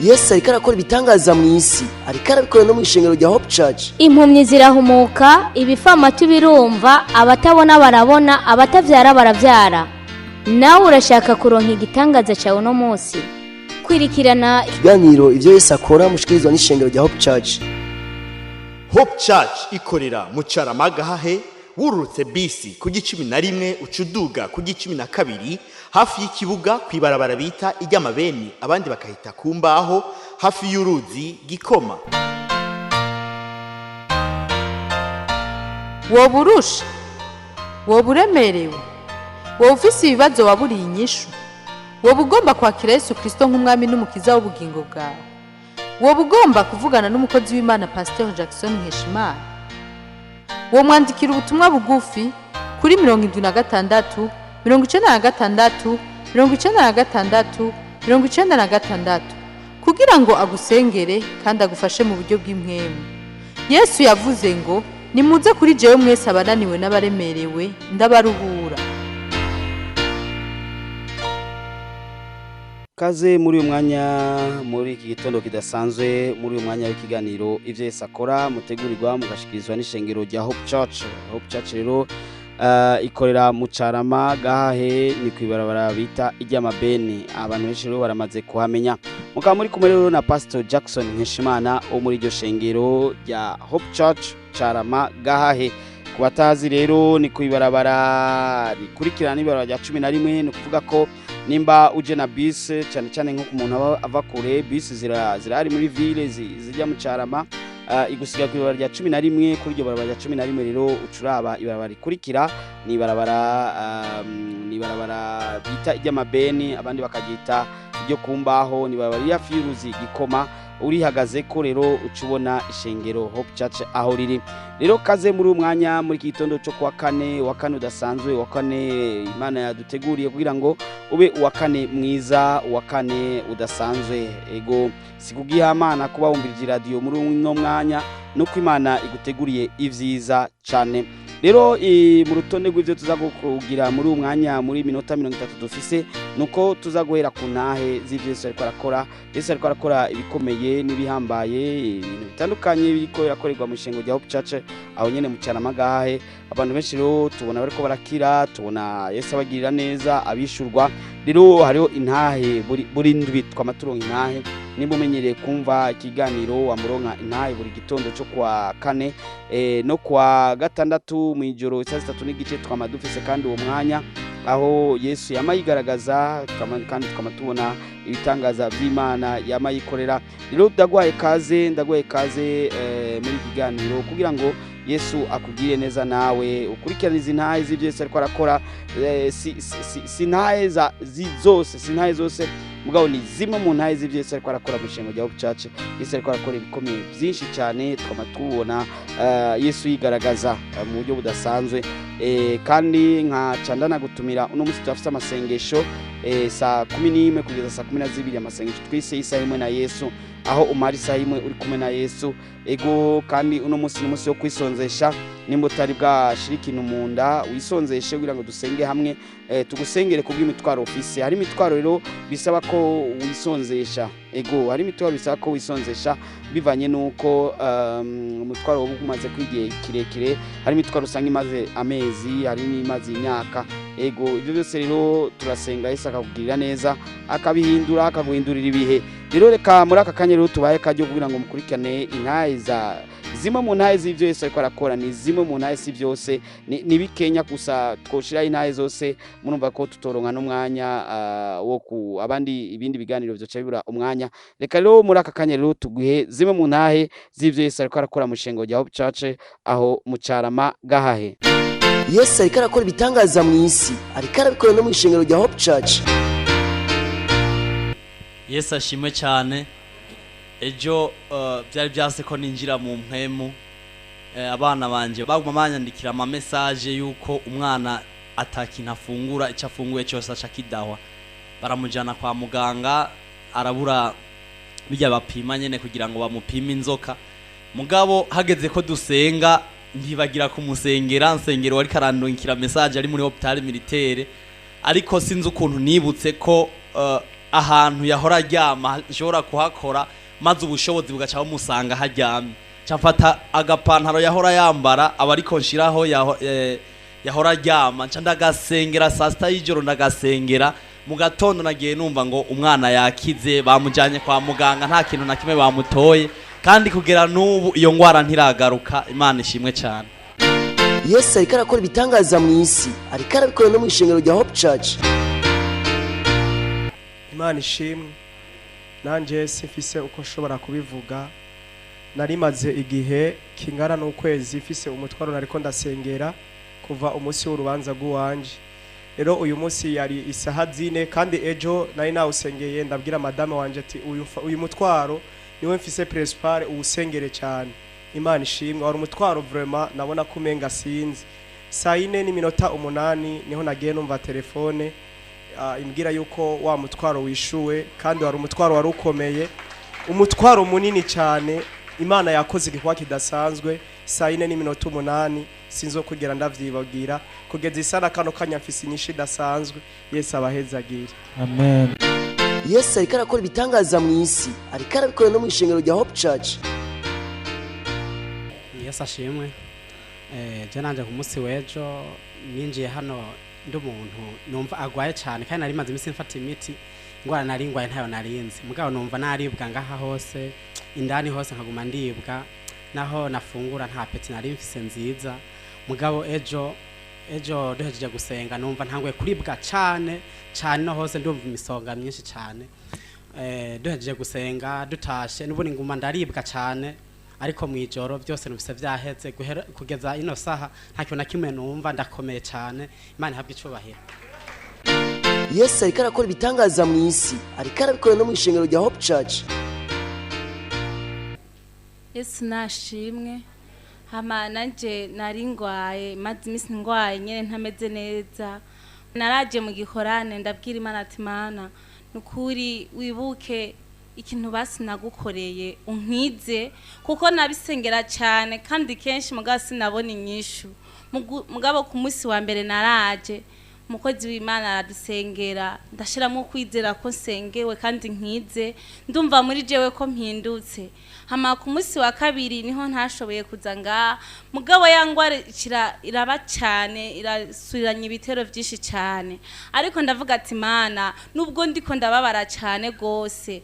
Yesu ariko arakora ibitangaza mu isi, ariko arabikora no mu ishengero rya Hope Church. Impumyi zirahumuka, ibifamatu birumva, abatabona barabona, abatavyara baravyara. Nawe urashaka kuronka igitangaza cyawe no munsi? Kwirikirana ikiganiro ivyo Yesu akora mushikirizwa n'ishengero rya Hope Church. Hope Church ikorera mu Caramagahahe, wurutse bisi ku G11 ucuduga ku G12 hafi y'ikibuga kwibarabara bita iry'amabeni, abandi bakahita kumbaho hafi y'uruzi Gikoma. Woburusha, woburemerewe, wofisi ibibazo waburiye inyishu, wobugomba kwakira Yesu Kristo nk'umwami n'umukiza w'ubugingo bwawe, wobugomba kuvugana n'umukozi w'Imana Pasteur Nkeshimana, womwandikira ubutumwa bugufi kuri 76 96 96 96 kugira ngo agusengere kandi agufashe mu buryo bw'impwemu. Yesu yavuze ngo nimuze kuri jewe mwese abananiwe n'abaremerewe ndabaruhura. Kaze muri uyu mwanya, muri iki gitondo kidasanzwe, muri uyu mwanya w'ikiganiro ivyo Yesu akora mutegurirwa mugashikirizwa n'ishengero rya Hope Church. Hope Church rero ikorera mu Caramagahahe, ni kwibarabara bita iry'amabeni. Abantu benshi rero baramaze kuhamenya. Mukaba muri kumwe rero na Pasteur Nkeshimana wo muri iryo shengero rya Hope Church Caramagahahe. Kubatazi rero ni kwibarabara rikurikirana n'ibarabara rya 11, ni kuvuga ko nimba uje na bisi cyane nko ku muntu ava kure, bisi zirari muri ville zijya mu Carama, igusiga ku ibarabara rya 11. Kuri iryo barabara rya 11 rero ucuraba ibarabara rikurikira ni ibarabara bita iry'amabeni, abandi bakagita iryo kumbaho, ni ibarabara hafi y'uruzi Gikoma. Urihagaze ko rero ucubona ishengero Hope Church aho riri. Rero kaze muri umwanya, muri gitondo cyo kwa kane udasanzwe, wa kane Imana yaduteguriye kugira ngo ube uwa kane mwiza, uwa kane udasanzwe. Ego sikugihamana kuba wumvirije radio muri uno mwanya, nuko Imana iguteguriye ivyiza cyane. Rero mu rutonde rw'ivyo tuzagukugira muri umwanya, muri minota 30 dufise, nuko tuzaguhera ku ntahe z'ivyo Yesu ariko arakora. Yesu ariko arakora ibikomeye n'ibihambaye, ibintu bitandukanye biriko birakorerwa mu ishengero rya Hope Church aho nyene mu Caramagahahe. Abantu benshi rero tubona bariko barakira, tubona Yesu abagirira neza, abishurwa. Rero hariho intahe buri ndwi twamaturonka intahe. Nimba umenyereye kumva ikiganiro wamuronka intahe buri gitondo cyo kwa kane, no kwa gatandatu mu ijoro 3:30 twamadufise kandi uwo mwanya aho Yesu yamayigaragaza kandi twamatubona ibitangaza by'Imana yamayikorera. Rero ndagwaye kaze muri kiganiro kugira ngo Yesu akugire neza, nawe ukurikirana izi ntahe z'ivyo Yesu ariko arakora. Si ntahe zose mugabo ni zimwe mu ntahe z'ivyo Yesu ariko arakora mu ishengero rya Hope Church. Yesu ariko arakora ibikomeye byinshi cyane, twamatubona Yesu yigaragaza mu buryo budasanzwe. Kandi nka candana gutumira uno munsi twafite amasengesho saa 11 kugeza saa 12 amasengesho twise isaha imwe na Yesu, aho umari isaha imwe uri kumwe na Yesu. Ego kandi uno munsi n'umunsi wo kwisonzesha, nimba utari bwashirika mu nda wisonzeshe kugira ngo dusenge hamwe, tugusengere kubw'imitwaro ofisi. Hari imitwaro rero bisaba ko wisonzesha. Ego hari imitwaro bisaba ko wisonzesha bivanye nuko umutwaro wo kumaze kwigiye kirekire. Hari imitwaro usanga imaze amezi, hari n'imaze imyaka. Ego ibyo byose rero turasenga Yesu akakugirira neza, akabihindura, akaguhindurira ibihe. Rero reka muri aka kanya rero tubaye kajyo kugira ngo mukurikirane intahe zimwe mu ntahe z'ivyo Yesu ariko arakora. Ni zimwe mu ntahe si byose, ni bikenya gusa twoshira intahe zose. Murumva ko tutoronka n'umwanya wo ku abandi ibindi biganiro byo cyabura umwanya. Reka rero muri aka kanya rero tuguhe zimwe mu ntahe z'ivyo Yesu ariko arakora mu shengero rya Hope Church aho mu Caramagahahe. Yesu ariko arakora ibitangaza mu isi, ariko arabikora no mu ishengero rya Hope Church. Yesu ashimwe cyane. Ejo byari byase ko ninjira mu mpemu, abana banje bagumamanyandikira ama message yuko umwana atakintu afungura, icyo afunguye cyose acakidahwa. Baramujana kwa muganga, arabura bijya bapima nyene kugira ngo bamupime inzoka. Mugabo hageze ko dusenga ntibagira kumusengera, nsengero wari karandongikira message ari muri hôpital militaire, ariko sinzi ukuntu nibutse ko ahantu yahora aryama nshobora kuhakora maze ubushobozi bugaca bumusanga haryamye mfata agapantaro yahora yambara aba ariko nshiraho yahora aryama nca ndagasengera saa sita y'ijoro ndagasengera mu gatondo nagiye numva ngo umwana yakize bamujyanye kwa muganga nta kintu na kimwe bamutoye kandi kugera n'ubu iyo ngwara ntiragaruka Imana ishimwe cyane. Yesu ariko arakora ibitangaza mu isi ariko arabikora no mu ishengero rya Hope Church. Imana ishimwe nanje simfise uko nshobora kubivuga narimaze igihe kingana n'ukwezi ifise umutwaro nariko ndasengera kuva umunsi w'urubanza rw'uwanje. Rero uyu munsi yari isaha 4 kandi ejo nari nawusengeye ndabwira madame wanje ati uyu mutwaro niwe mfise principal uwusengere cyane. Imana ishimwe wari umutwaro vraiment nabona kumenga sinzi. Saa 4:08 niho nagiye numva telefone imbwira yuko wa mutwaro wishuwe kandi wari umutwaro wari ukomeye umutwaro munini cyane. Imana yakoze igikwa kidasanzwe. Saa 4:08 sinzo kugera ndavyibagira kugeza isana kano kanyafisi nyinshi dasanzwe. Yesu abahezagire. Amen. Yesu ariko arakora ibitangaza mu isi ariko arabikora no mu ishengero rya Hope Church. Yesu ashimwe. Je nanje ku munsi wejo ninjiye hano ndi umuntu numva agwaye cyane kandi nari maze imisi mfata imiti ngwara nari ngwaye ntayo narinzi mugabo numva naribwa ngaha hose indani hose nkaguma ndibwa naho nafungura nta peti nari mfise nziza mugabo ejo duhejeje gusenga numva ntangwe kuribwa cyane no hose ndumva imisonga myinshi cyane duhejeje gusenga dutashe n'ubundi nguma ndaribwa cyane ariko mwijoro byose nubise vyaheze kugeza ino saha ntacyo na kimwe numva ndakomeye cyane. Imana ihabwe icubahiro. Yesu ariko arakora ibitangaza mu isi ariko arabikora no mu ishengero rya Hope Church. Yesu nashimwe hama nanje nari ngwaye maze imisi ngwaye nyene ntameze neza naraje mu gikorane ndabwira Imana ati Mana nukuri wibuke ikintu basi nagukoreye unkize kuko nabisengera cyane kandi kenshi mugasi nabona inyishu mugabo ku munsi wa mbere naraje umukozi w'Imana aradusengera ndashiramo kwizera ko sengewe kandi nkize ndumva muri jewe ko mpindutse hama ku munsi wa kabiri niho ntashoboye kuza nga mugabo yangwara iraba cyane irasubiranye ibitero byinshi cyane ariko ndavuga ati Mana nubwo ndiko ndababara cyane gose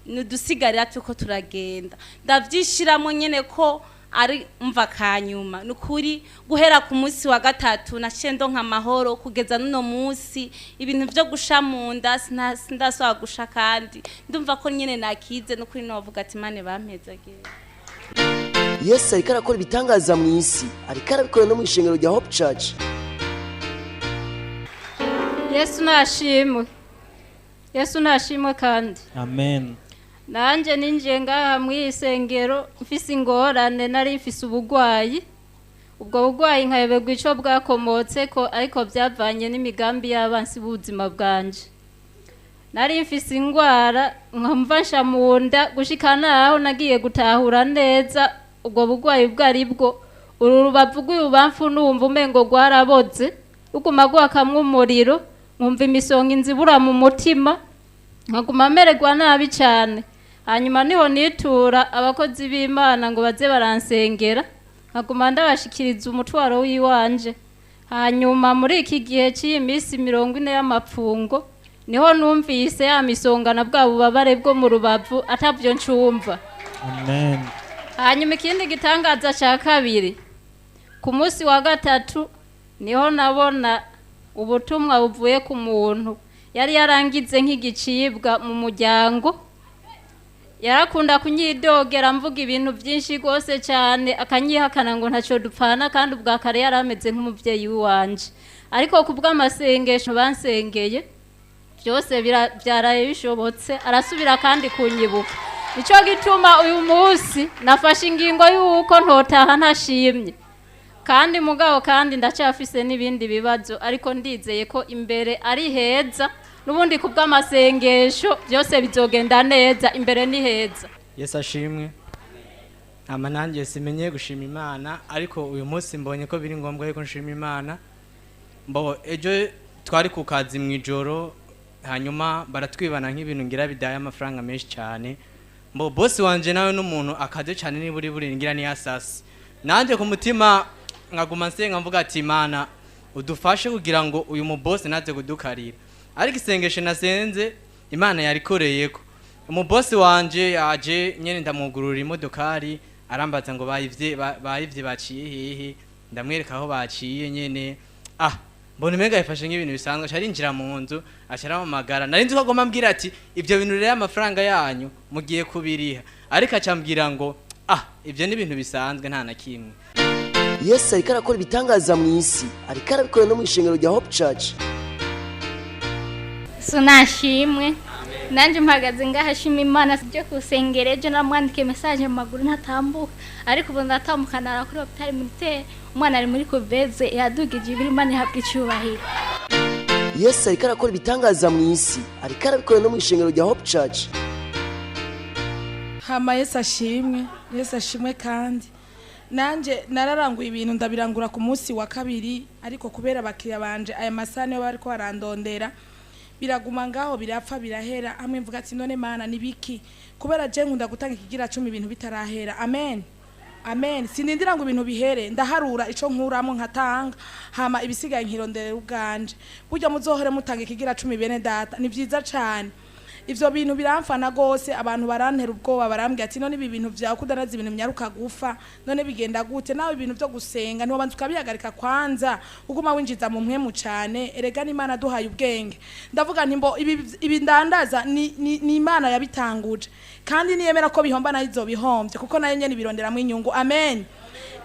nudusigarira tuko turagenda ndavyishiramo nyene ko ari umva kanyuma nukuri guhera ku munsi wa gatatu nashendo nka mahoro kugeza nuno munsi ibintu byo gusha munda sindaswa gusha kandi ndumva ko nyene nakize nukuri no bavuga ati Mane bampezagire. Yesu ariko arakora ibitangaza mu isi ariko arabikora no mu ishengero rya Hope Church. Yesu nashimwe kandi. Amen. Nanje ninje ngaha mwisengero mfise ingorane nari mfise ubugwayi ubwo bugwayi nkayebegwa ico bwakomotse ko ariko byavanye n'imigambi y'abansi buzima bwanje nari mfise ingwara nkamva munda gushikana aho nagiye gutahura neza ubwo bugwayi bwari bwo uru rubavu rw'ubamfu numva umengo gwaraboze uguma gwakamwe umuriro nkumva imisonga inzibura mu mutima nkaguma mererwa nabi cyane hanyuma niho nitura abakozi b'Imana ngo baze baransengera nkaguma ndabashikiriza umutwaro w'iwanje hanyuma muri iki gihe cy'imisi 40 y'amapfungo niho numvise ya misonga na bwa bubabare bwo mu rubavu atavyo ncumva. Amen. Hanyuma ikindi gitangaza cya kabiri ku munsi wa gatatu niho nabona ubutumwa buvuye ku muntu yari yarangize nk'igicibwa mu muryango yarakunda kunyidogera mvuga ibintu byinshi gose cyane akanyihakana ngo ntacyo dupfana kandi ubwa kare yarameze nk'umuvyeyi wanje ariko kubw'amasengesho bansengeye byose byaraye bishobotse arasubira kandi kunyibuka nico gituma uyu munsi nafashe ingingo yuko ntotaha ntashimye kandi mugabo kandi ndacyafise n'ibindi bibazo ariko ndizeye ko imbere ari heza nubundi kubw'amasengesho byose bizogenda neza imbere ni heza. Yesu ashimwe. Amananje simenye gushima Imana ariko uyu munsi mbonye ko biri ngombwa yuko nshima Imana. Mbo ejo twari ku kazi mwijoro hanyuma baratwibana nk'ibintu ngira bidaye amafaranga menshi cyane mbo boss wanje nawe n'umuntu akaze cyane ni buri ngira ni asasi nanje ku mutima nkaguma nsenga mvuga ati Imana udufashe kugira ngo uyu mu boss naze kudukarira ariko isengesho nasenze Imana yarikoreyeko mu boss wanje yaje nyene ndamugurura imodokari arambaza ngo bayivye baciye hehe ndamwereka aho baciye nyene mbona mega yafashe nk'ibintu bisanzwe acarinjira mu nzu acaramamagara nari nzi ko agomba mbwira ati ibyo bintu rero amafaranga yanyu mugiye kubiriha ariko acambwira ngo ibyo ni ibintu bisanzwe nta na kimwe. Yesu ariko arakora ibitangaza mu isi ariko arabikora no mu ishengero rya Hope Church. Sunashimwe nanje mpagaze ngahashima Imana sije kusengereje namwandike message mu maguru ntatambuka ariko ubu ndatamukana kuri hopitali militaire umwana ari muri koveze yadugije ibiri Imana ihabwa icyubahiro. Yesu ariko arakora ibitangaza mu isi ariko arabikora no mu ishengero rya Hope Church. Hama Yesu ashimwe kandi nanje nararanguye ibintu ndabirangura ku munsi wa kabiri ariko kubera abakiriya banje aya masane yo bariko barandondera biraguma ngaho birapfa birahera amwe mvuga ati none Mana nibiki kubera je nkunda gutanga ikigira 10 ibintu bitarahera. Amen sinindira ngo ibintu bihere ndaharura ico nkuramo nkatanga hama ibisigaye nkirondera ubwanje burya muzohore mutanga ikigira 10 bene data ni vyiza cyane. Ivyo bintu biramfana gose abantu barantera ubwoba barambye ati none ibi bintu vya kudanaza ibintu myaruka gufa none bigenda gute nawe ibintu byo gusenga niho bantu kabihagarika kwanza uguma winjiza mu mpwemu cyane erega ni Imana duhaye ubwenge ndavuga nti mbo ibi ndandaza ni Imana yabitanguje kandi niyemera ko bihomba nayo izobihombye kuko nayo nyene bironderamo inyungu. Amen.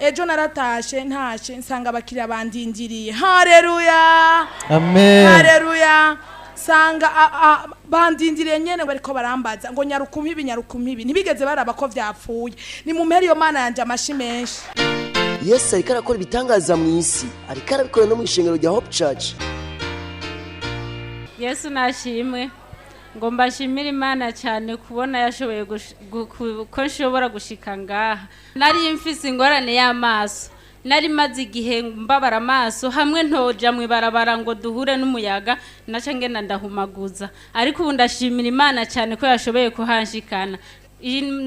Ejo naratashe ntashe nsanga abakiriya bandindiriye. Haleluya. Amen. Haleluya. Sanga bandindiriye nyene bariko barambaza ngo nyarukumpibi ntibigeze baraba ko vyapfuye ni mu mperi yo Mana yanje amashi menshi. Yesu ariko arakora ibitangaza mu isi ariko arabikora no mu ishengero rya Hope Church. Yesu nashimwe ngo mbashimire Imana cyane kubona yashoboye ko nshobora gushika ngaha nari mfise ingorane y'amaso nari maze igihe mbabara amaso hamwe ntoja mu ibarabara ngo duhure n'umuyaga naca ngenda ndahumaguza ariko ubu ndashimira Imana cyane ko yashoboye kuhanshikana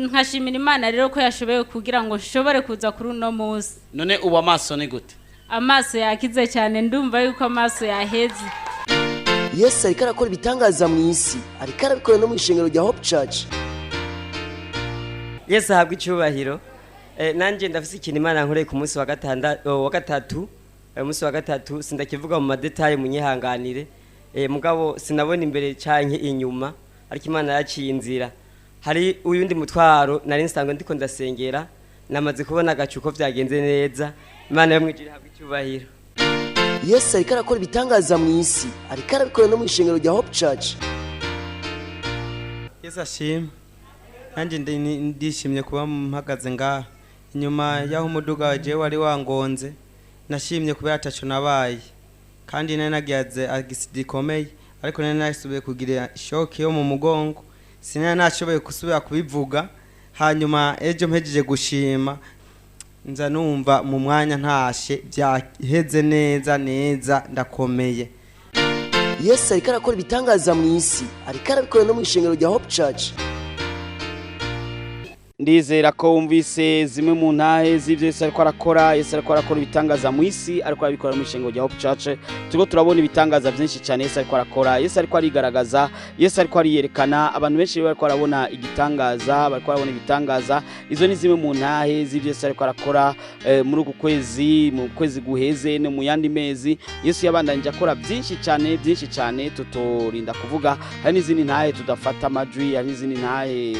nkashimira Imana rero ko yashoboye kugira ngo nshobore kuza kuri uno munsi. None ubu amaso ni gute? Amaso yakize cyane ndumva yuko amaso yaheze. Yesu ariko arakora ibitangaza mu isi ariko arabikora no mu ishengero rya Hope Church. Yesu ahabwa icyubahiro. Nanje ndafise ikintu Imana nkoreye ku munsi wa gatatu umunsi wa gatatu sindakivuga mu madetaye munyihanganire mugabo sinabona imbere canke inyuma ariko Imana yaciye inzira hari uyundi mutwaro nari nsanzwe ndiko ndasengera namaze kubona agacuko vyagenze neza Imana yamwijira habwa icyubahiro. Yesu ariko arakora ibitangaza mu isi ariko arabikora no mu ishengero rya Hope Church. Yesu ashimwe nanje ndishimye kuba mpagaze ngaha inyuma yaho umuduga waje wari wangonze nashimye kubera ataco nabaye kandi nari nagize agisidi komeye ariko nari nasubiye kugira shock yo mu mugongo sinari nashoboye kusubira kubivuga hanyuma ejo mpejeje gushima nza numva mu mwanya ntashe byaheze neza ndakomeye. Yesu ariko arakora ibitangaza mu isi ariko arabikora no mu ishengero rya Hope Church. Ndizera ko wumvise zimwe mu ntahe z'ivyo Yesu ariko arakora. Yesu ariko arakora ibitangaza mu isi ariko arabikora mu ishengero rya Hope Church. Turiko turabona ibitangaza byinshi cyane Yesu ariko arakora. Yesu ariko arigaragaza, Yesu ariko ariyerekana, abantu benshi bariko barabona igitangaza, bariko barabona ibitangaza. Izo ni zimwe mu ntahe z'ivyo Yesu ariko arakora muri uku kwezi, mu kwezi guheze no mu yandi mezi. Yesu yabandanije akora byinshi cyane tutorinda kuvuga. Hari n'izindi ntahe tudafata amajwi, hari n'izindi ntahe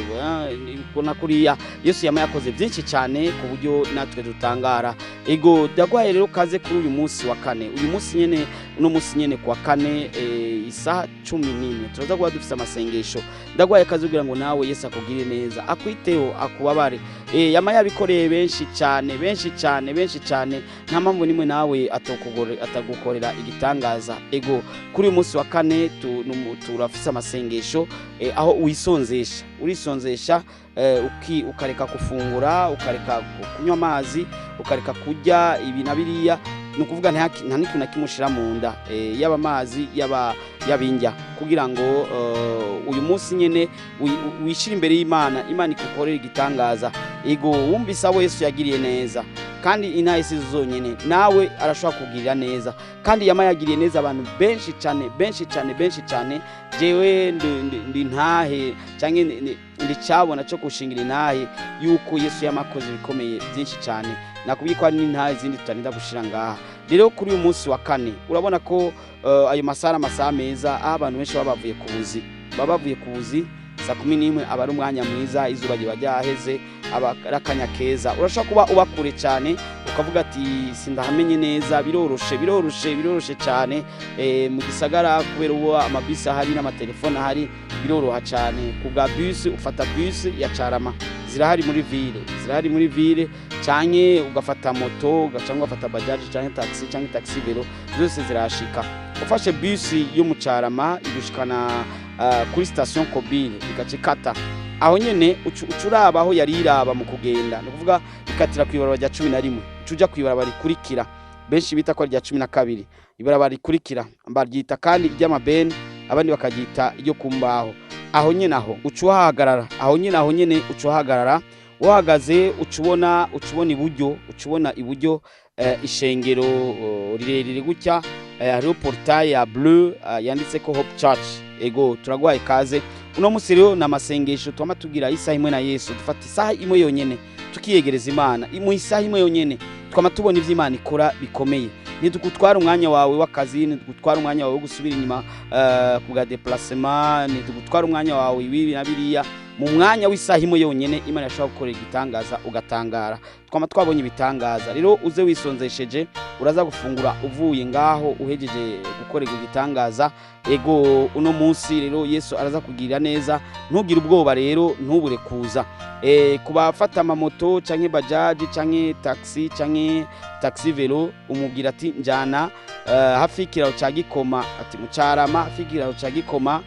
kuna kuriya Yesu yama yakoze byinshi cyane ku buryo natwe dutangara. Ego dagwaye rero kaze kuri uyu munsi wa kane. Uyu munsi nyene uno munsi nyene kwa kane isaha 11 turaza kuba dufite amasengesho. Dagwaye kaze kugira ngo nawe Yesu akugire neza, akwiteho, akubabare. Yama yabikoreye benshi cyane nta mpamvu nimwe nawe atagukorera igitangaza. Ego kuri uyu munsi wa kane turafise amasengesho aho urisonzesha ukareka kufungura, ukareka kunywa amazi, ukareka kurya ibi na biriya nukuvuga nta n'ikintu nakimushira mu nda yaba amazi yabinjya kugira ngo uyu munsi nyene wishira imbere y'Imana Imana ikukorera igitangaza ego wumvise abo Yesu yagiriye neza kandi inaye si zonyene nawe arashobora kugirira neza kandi yagiriye neza abantu benshi cyane jewe ndi ntahe canke ndi cyabona cyo gushingira intahe yuko Yesu yamakoze bikomeye byinshi cyane nakubwiye ko ari n'intahe zindi tutarinda gushira ngaha rero kuri uyu munsi wa kane urabona ko ayo masaha meza abantu benshi babavuye ku buzi saa 11 aba ari umwanya mwiza izuba ryaheze abarakanya keza urashobora kuba ubakure cyane ukavuga ati sindahamenye neza biroroshe cyane mu gisagara kubera uwo amabisi ahari n'amatelefone ahari biroroha cyane kubwa bus ufata bus ya Carama zirahari muri ville cyane ugafata moto cyangwa ugafata bajaji cyangwa taxi velo zose zirashika ufashe bus yo mu Carama igushikana kuri station Kobile bigacikata aho nyene ucuraba aho yari iraba mu kugenda no kuvuga ikatira kwibaraba rya 11 ucuja kwibaraba rikurikira benshi bita ko rya 12 ibaraba rikurikira ambaryita kandi iry'amabeni abandi bakagita iryo kumbaho aho nyene aho ucuhagarara aho nyene ucuhagarara uhagaze ucubona iburyo ishengero rirerire gutya hariho portail ya bleu yanditse ko Hope Church ego turagwaye kaze uno musi rero namasengesho twama tugira isaha imwe na Yesu dufata isaha imwe yonyene tukiyegereza Imana mu isaha imwe yonyene twama tubona ivyo Imana ikora bikomeye nidugutwara umwanya wawe w'akazi nidugutwara umwanya wawe wo gusubira inyuma kuga déplacement nidugutwara umwanya wawe ibi na biriya mu mwanya w'isaha imwe yonyene Imana yashobora gukora igitangaza ugatangara twama twabonye ibitangaza rero uze wisonzesheje uraza gufungura uvuye ngaho uhejeje gukorera igitangaza ego uno munsi rero Yesu araza kugirira neza ntugire ubwoba rero ntubure kuza kubafata amamoto canke bajaji canke taxi velo umubwira ati njana hafi kiraro ca Gikoma ati mu Carama hafi kiraro ca Gikoma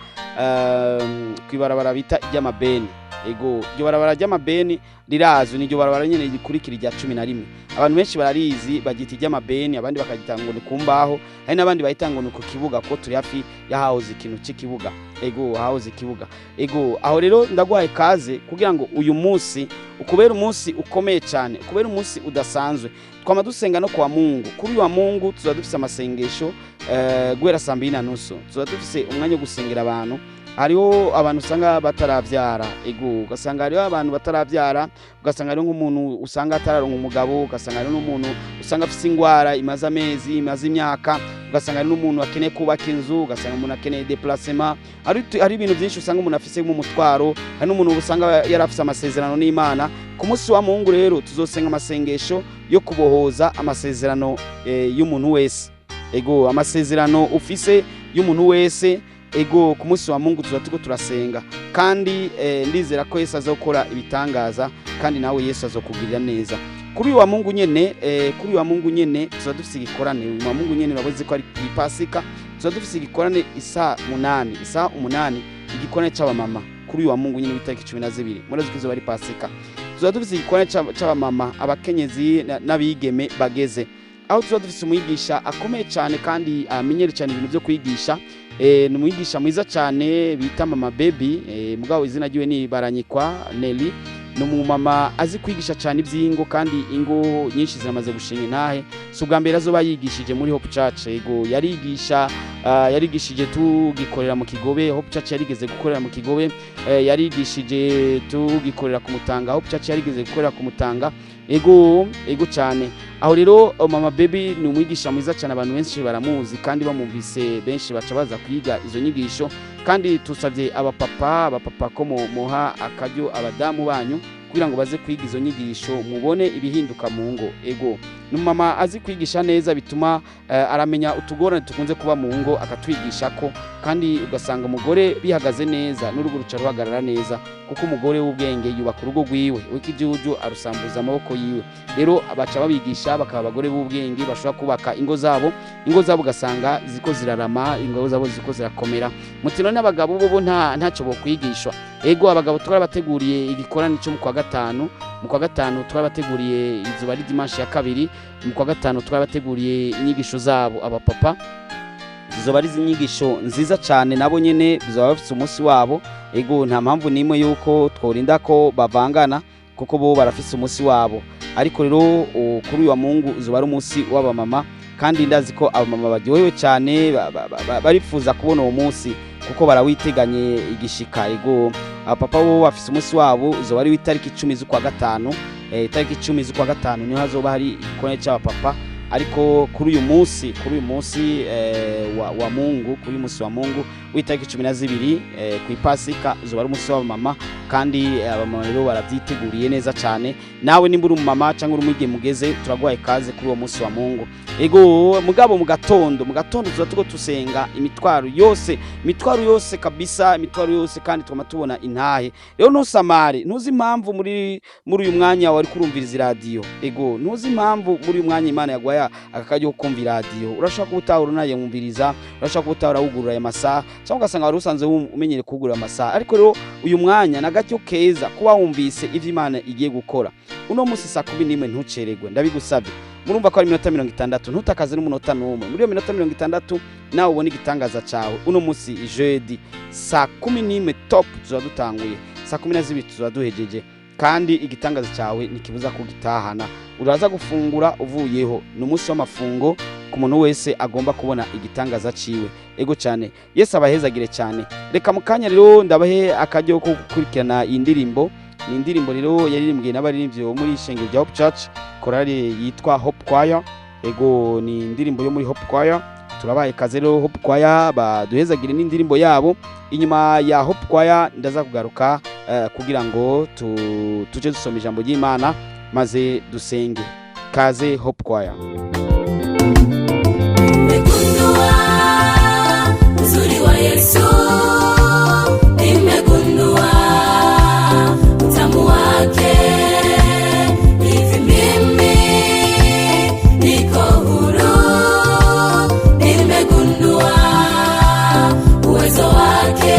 kwibarabara bita iry'amabeni ego iryo barabara ry'amabeni rirazwi ni iryo barabara nyene rikurikira rya 11 abantu benshi bararizi bagita iry'amabeni abandi bakagita ngo ni kumbaho hari n'abandi bahita ngo ni ku kibuga ko turi hafi yahahoze ikintu cy'ikibuga ego hahoze ikibuga ego aho rero ndagwaye kaze kugira ngo uyu munsi ukubera umunsi ukomeye cyane ukubera umunsi udasanzwe twama dusenga no kwa Mungu kuri wa Mungu tuza dufise amasengesho guhera saa 2:30 tuza dufise umwanya wo gusengera abantu hariho abantu usanga bataravyara ego ugasanga hariho abantu bataravyara ugasanga hariho nk'umuntu usanga atararonka umugabo ugasanga hariho n'umuntu usanga afise ingwara imaze amezi imaze imyaka ugasanga hariho n'umuntu akeneye kubaka inzu ugasanga umuntu akeneye déplacement hari ibintu byinshi usanga umuntu afise mu mutwaro hari n'umuntu usanga yarafise amasezerano n'Imana ku munsi wa Mungu rero tuzosenga amasengesho yo kubohoza amasezerano y'umuntu wese ego amasezerano ufise y'umuntu wese ego ku munsi wa Mungu tuko turasenga kandi ndizera ko Yesu azokora ibitangaza kandi nawe Yesu azokugirira neza kuri wa Mungu nyene tuza dufise igikorane wa Mungu nyene bavuze ko ari Pasika tuza dufise igikorane isaha 8 igikorane c'abamama kuri wa Mungu nyene bitariki 12 muri zikizo bari Pasika tuza dufise igikorane c'abamama abakenyezi n'abigeme bageze aho tuza dufise umwigisha akomeye cyane kandi amenyere cyane ibintu byo kwigisha ni umwigisha mwiza cyane bita mama baby mugabo izina ryiwe ni Baranyikwa Nelly ni umumama azi kwigisha cyane iby'ingo kandi ingo nyinshi ziramaze gushinga intahe so bwa mbere azoba yigishije muri Hope Church ego yarigishije tugikorera mu Kigobe Hope Church yarigeze gukorera mu Kigobe yarigishije tugikorera ku Mutanga Hope Church yarigeze gukorera ku Mutanga ego cyane aho rero mama baby ni umwigisha mwiza cyane abantu benshi baramuzi kandi bamuvise benshi baca baza kwiga izo nyigisho kandi tusavye abapapa ko moha akaryo abadamu banyu kugira ngo baze kwiga izo nyigisho mubone ibihinduka mu ngo ego mama azi kwigisha neza bituma aramenya utugorane tukunze kuba mu ngo akatwigisha ko kandi ugasanga umugore bihagaze neza n'urugo ruca ruhagarara neza kuko umugore w'ubwenge yubaka urugo rwiwe w'ikijuju arusambuza amaboko yiwe rero abaca babigisha bakaba abagore b'ubwenge bashobora kubaka ingo zabo ugasanga ziko zirarama ingo zabo ziko zirakomera mutino n'abagabo bo ntacyo bo kwigishwa ego abagabo twarabateguriye igikorane cyo mu kwa gatanu mu kwa gatanu twabateguriye izuba ari dimanche ya kabiri, mu kwa gatanu twabateguriye inyigisho zabo abapapa, zizoba ari inyigisho nziza cyane, nabo nyene bizaba bafite umunsi wabo. Ego nta mpamvu nimwe yuko tworinda ko bavangana kuko bo barafise umunsi wabo, ariko rero kuri uyu wa Mungu uzoba ari umunsi w'abamama, kandi ndazi ko abamama baryohewe cyane barifuza kubona uwo munsi kuko barawiteganye igishika. Ego abapapa bo bafise umunsi wabo uzoba ari itariki 10 z'ukwa gatanu, itariki 10 z'ukwa gatanu niho hazoba hari igikorane cy'abapapa. Ariko kuri uyu munsi wa Mungu, kuri uyu munsi wa Mungu w'itariki 12 ku ipasika uzoba ari umunsi w'abamama, kandi abamama rero barabyiteguriye neza cyane. Nawe nimba uri umumama cyangwa uri umwigeme mugeze, turaguhaye kaze kuri uwo munsi wa Mungu. Ego mugabo mu gatondo tuza tugo tusenga imitwaro yose kabisa, imitwaro yose, kandi twama tubona intahe. Rero ntusamare, ntuzi impamvu muri uyu mwanya wari kurumviriza radio. Ego ntuzi impamvu muri uyu mwanya Imana yagwaya akakajyo kumvira radio. Urashaka kubutahura naye mwumviriza, urashaka kubutahura ugurura amasaha, cyangwa ugasanga wari usanze umenyere kugura amasaha. Ariko rero uyu mwanya nagacyo keza kuba wumvise ivyo Imana igiye gukora. Uno munsi saa 11 ntuceregwe, ndabigusabye. Murumva ko ari minota 60, ntutakaze n'umunota n'umwe. Muri iyo minota 60 nawe ubone igitangaza cyawe. Uno munsi jeudi saa 11 top tuzadutanguye, saa 12 tuzaduhejeje, kandi igitangaza cyawe nikibuza kugitahana. Uraza gufungura uvuyeho, n'umunsi w'amafungo ku muntu wese agomba kubona igitangaza ciwe. Ego cyane, Yesu abahezagire cyane. Reka mukanya rero ndabahe akajyo ko gukurikirana indirimbo. Ni indirimbo rero yaririmbwe n'abaririmbyi bo muri ishengero rya Hope Church, korali yitwa Hope Choir. Ego ni indirimbo yo muri Hope Choir. Turabaye kaze rero Hope Choir baduhezagire n'indirimbo yabo. Inyuma ya Hope Choir ndaza kugaruka kugira ngo tuje dusoma ijambo ry'Imana maze dusenge. Kaze Hope Choir. Nimegundua uzuri wa Yesu, nimegundua utamu wake, hivi mimi niko huru. Nimegundua uwezo wake,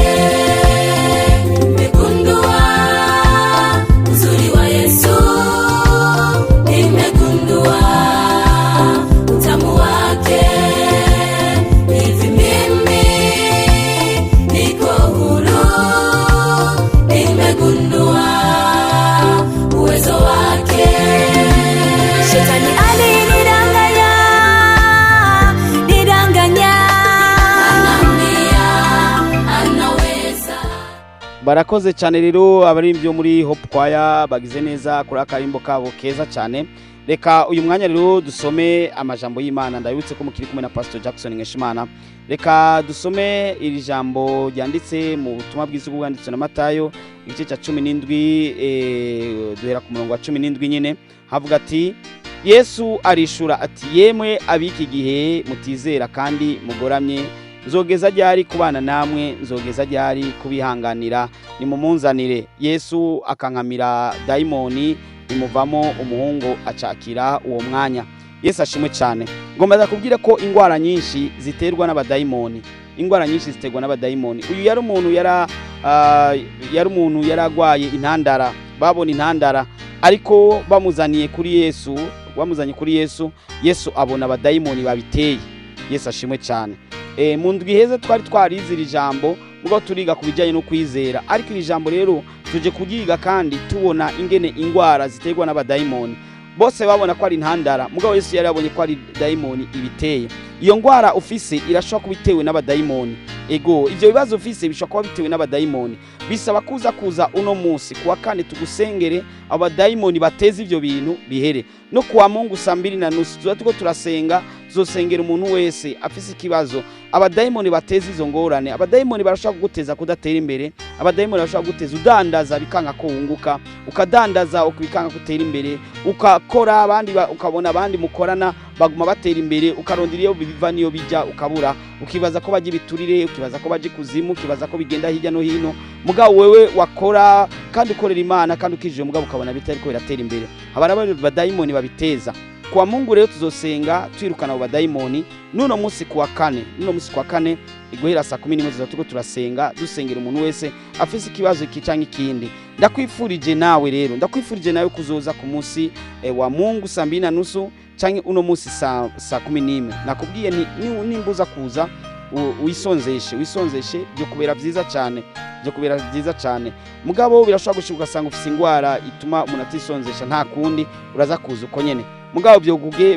nimegundua uzuri wa Yesu, nimegundua utamu wake, hivi mimi niko huru. Nimegundua uwezo wake. Shetani alinidanganya, anambia anaweza. Barakoze cyane rero abaririmbyi muri Hope Choir bagize neza kuri akarimbo kabo keza cyane. Reka uyu mwanya rero dusome amajambo y'Imana. Ndabibutse ko mukiri kumwe na Pasteur Jackson Nkeshimana. Reka dusome iri jambo ryanditse mu butumwa bwiza bwanditswe na Matayo igice cya 17 duhera ku murongo wa 17 nyine. Havuga ati, Yesu arishura ati, yemwe abiki gihe mutizera kandi mugoramye, nzogeza ryari kubana namwe, nzogeza ryari kubihanganira, nimumunzanire. Yesu akankamira daimoni, imuvamo umuhungu acakira uwo mwanya. Yesu ashimwe cyane. Ngomba kubwira ko ingwara nyinshi ziterwa n'abadaimoni. Ingwara nyinshi ziterwa n'abadaimoni. Uyu yari umuntu yaragwaye intandara, babona intandara, ariko bamuzaniye kuri Yesu, Yesu abona abadaimoni babiteye. Yesu ashimwe cyane. Mu ndwi heze twari twarizira ijambo ngo turiga kubijanye no kwizera, ariko iri jambo rero tuje kugiga kandi tubona ingene ingwara ziterwa n'abadaimoni. Bose babona ko ari intandara, mugabo Yesu yari yabonye ko ari daimoni ibiteye. Iyo ngwara ufise irashobora kubitewe n'abadaimoni. Ego ivyo bibazo ufise bishobora kuba bitewe n'abadaimoni. Bisaba kuza uno munsi kuwa kane tugusengere abadaimoni bateze ivyo bintu bihere. No kuwa Mungu saa 2:30 tuko turasenga, tuzosengera umuntu wese afise ikibazo. Abadaimoni bateze izo ngorane. Abadaimoni barashobora kuguteza kudatera imbere. Abadaimoni barashobora kuguteza udandaza bikanga ko wunguka, ukadandaza ukabikanga kutera imbere, ukakora abandi ukabona abandi mukorana baguma batera imbere, ukarondira iyo biva niyo bijya ukabura, ukibaza ko baje biturire, ukibaza ko baje kuzimu, ukibaza ko bigenda hirya no hino. Mugabo wewe wakora kandi ukorera Imana kandi ukijije, mugabo ukabona bitari ko biratera imbere. Abana b'abadaimoni babiteza. Kwa Mungu rero tuzosenga twirukana abadaimoni nuno munsi kuwa kane. guhera saa 11 tuko turasenga dusengera umuntu wese afise ikibazo iki canke ikindi. Ndakwifurije nawe rero, ndakwifurije nawe kuzoza ku munsi wa Mungu saa 2:30 canke uno munsi saa 11. Nakubwiye nimbuza kuza wisonzeshe byo kubera vyiza cyane mugabo birashobora gushibuka sanga ufise ingwara ituma umuntu atisonzesha nta kundi uraza kuza uko nyene mugabo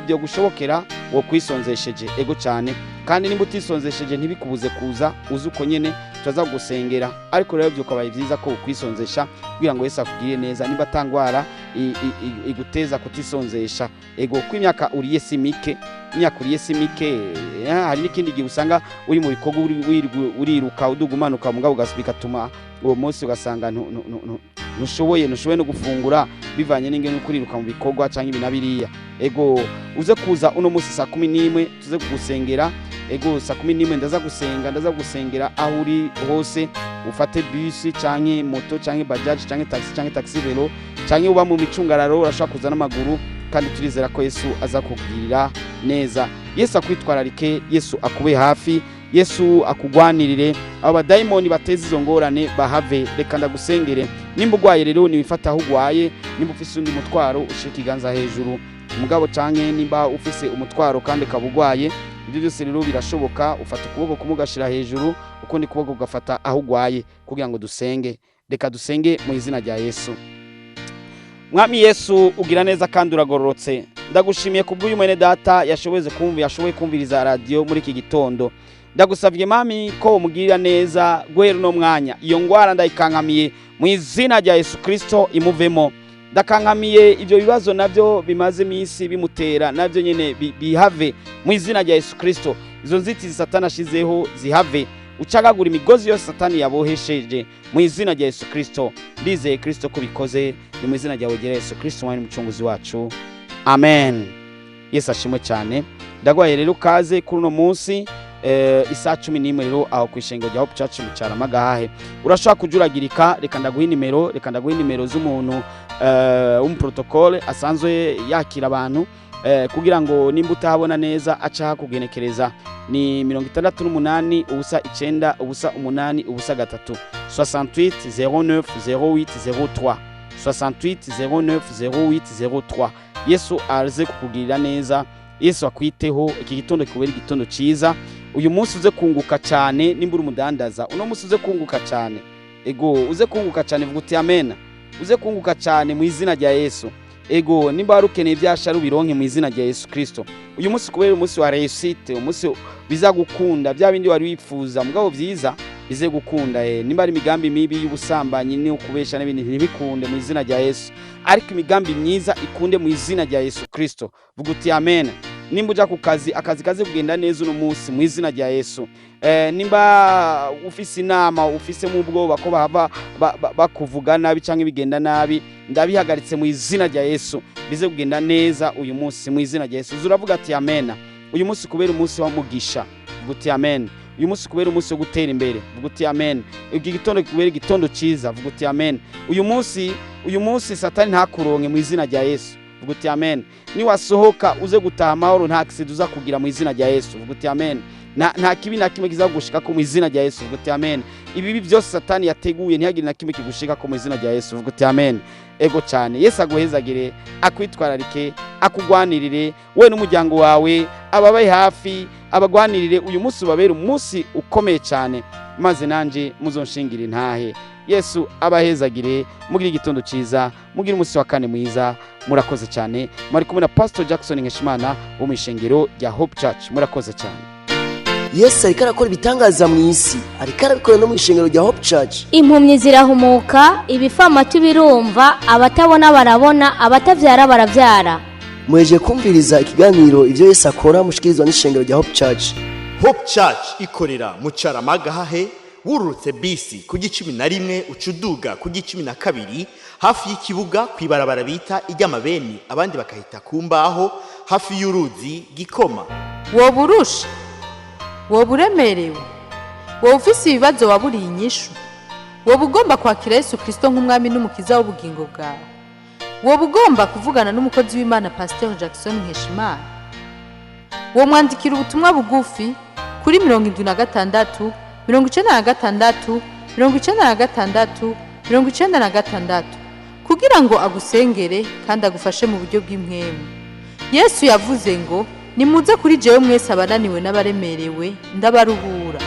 byo gushobokera wo kwisonzesheje ego cyane kandi nimba utisonzesheje ntibikubuze kuza uzi uko nyene tuza gusengera ariko rero byo kabaye vyiza ko ukwisonzesha kugira ngo Yesu akugire neza nimba tangwara iguteza kutisonzesha ego kw'imyaka uriye simike hari n'ikindi gihe usanga uri mu bikogo uriruka udugumanuka mugabo bigatuma uwo munsi ugasanga ntushoboye no gufungura bivanye n'ingene ukuriruka mu bikogwa canke ibinabiriya ego uze kuza uno munsi saa 11 tuze kugusengera ego saa 11 ndaza gusengera aho uri hose ufate bus canke moto canke bajaj canke taxi velo canke uba mu micungararo urashaka kuza n'amaguru kandi turizera ko Yesu aza kugirira neza. Yesu akwitwararike, Yesu akube hafi, Yesu akugwanirire, aba daimoni bateze izo ngorane bahave. Reka ndagusengere, nimba ugwaye rero nibifata aho ugwaye, nimba ufise undi mutwaro ushika iganza hejuru umugabo canke nimba ufise umutwaro kandi kabugwaye ibyo byose rero birashoboka. Ufata ukuboko kumugashira hejuru ukundi kuboko ugafata aho ugwaye kugira ngo dusenge. Reka dusenge mu izina rya Yesu. Mwami Yesu ugira neza kandi uragororotse, ndagushimiye kubw'uyu mwene data yashoboye kumviriza radio muri iki gitondo. Ndagusavye mami ko umugirira neza guhera no mwanya iyo ngwara ndayikankamiye mu izina rya Yesu Kristo imuvemo. Ndakankamiye ivyo bibazo navyo bimaze imisi bimutera navyo nyene bihave mu izina rya Yesu Kristo. Izo nzitizi Satani ashizeho zihave, ucagagura imigozi yose Satani yabohesheje mu izina rya Yesu Kristo. Ndizeye Kristo ko bikoze ni mu izina rya Yesu Kristo mwani mucunguzi wacu, amen. Yesu ashimwe cyane. Ndagwaye rero kaze kuri uno munsi isa 11 rero aho kwishengero rya Hope Church mu Cyaramagahahe. Urashaka kujuragirika, reka ndaguha nimero z'umuntu protocole asanzwe yakira abantu kugira ngo nimba utahabona neza aca kugenekereza ni 68 ubusa 9 ubusa 8 ubusa 3 68 09 08 03 68 09 08 03. Yesu arze kukugirira neza, Yesu akwiteho. Iki gitondo kibera igitondo ciza, uyu munsi uze kunguka cyane. Nimba uri umudandaza uno munsi uze kunguka cyane, ego uze kunguka cyane, vuga uti amen. Uze kunguka cyane mu izina rya Yesu. Ego nimba ukeneye byasharu bironke mu izina rya Yesu Kristo. Uyu munsi kubera umunsi wa réussite, umunsi bizagukunda bya bindi wari wifuza mugabo byiza bize gukunda. Nimba ari imigambi mibi y'ubusambanyi ni ukubesha n'ibindi ntibikunde mu izina rya Yesu, ariko imigambi myiza ikunde mu izina rya Yesu Kristo. Vuga uti amen. Nimba uja ku kazi kaze kugenda neza uno munsi mu izina rya Yesu. Nimba ufise inama ufise mu bwoba ko bahava bakuvuga nabi canke bigenda nabi, ndabihagaritse mu izina rya Yesu bize kugenda neza uyu munsi mu izina rya Yesu. Uravuga ati amen. Uyu munsi kubera umunsi wa mugisha, vuga uti amen. Uyu munsi kubera umunsi wo gutera imbere, vuga uti amen. Iki gitondo kubera igitondo ciza, vuga uti amen. Uyu munsi Satani ntakuronke mu izina rya Yesu, vuga uti amen. Ni wasohoka uze gutaha amahoro, nta accident uza kugira mu izina rya Yesu, vuga uti amen. Nta kibi na kimwe kizagushika ko mu izina rya Yesu, vuga uti amen. Ibibi byose Satani yateguye ntihagire na kimwe kigushika ko mu izina rya Yesu, vuga uti amen. Ego cyane. Yesu aguhezagire, akwitwararike, akugwanirire we n'umuryango wawe, ababaye hafi abagwanirire. Uyu munsi ubabera umunsi ukomeye cyane, maze nanje muzonshingire intahe. Yesu abahezagire, mugire igitondo ciza, mugire umunsi wa kane mwiza. Murakoze cyane. Mwari kumwe na Pastor Jackson Nkeshimana wo mu ishengero rya Hope Church. Murakoze cyane. Yesu ariko arakora ibitangaza mu isi, ariko arabikora no mu ishengero rya Hope Church. Impumyi zirahumuka, ibifamatu birumva, abatabona barabona, abatavyara baravyara. Mweje kumviriza ikiganiro ivyo Yesu akora mushikirizwa n'ishengero rya Hope Church. Hope Church ikorera mu Cyaramagahahe, wurutse bisi ku 11 ucuduga ku 12 hafi y'ikibuga kwibarabara bita ijyamabeni, abandi bakahita kumbaho hafi y'uruzi Gikoma. Woburusha, woburemerewe, wofisi ibibazo waburiye inyishu, wobugomba kwakira Yesu Kristo nk'umwami n'umukiza w'ubugingo bwawe, wobugomba kuvugana n'umukozi w'Imana Pasteur Jackson Nkeshimana, wo mwandikira ubutumwa bugufi kuri 76 96 96 96 kugira ngo agusengere kandi agufashe mu buryo bw'impwemu. Yesu yavuze ngo nimuze kuri jewe mwese abananiwe n'abaremerewe ndabaruhura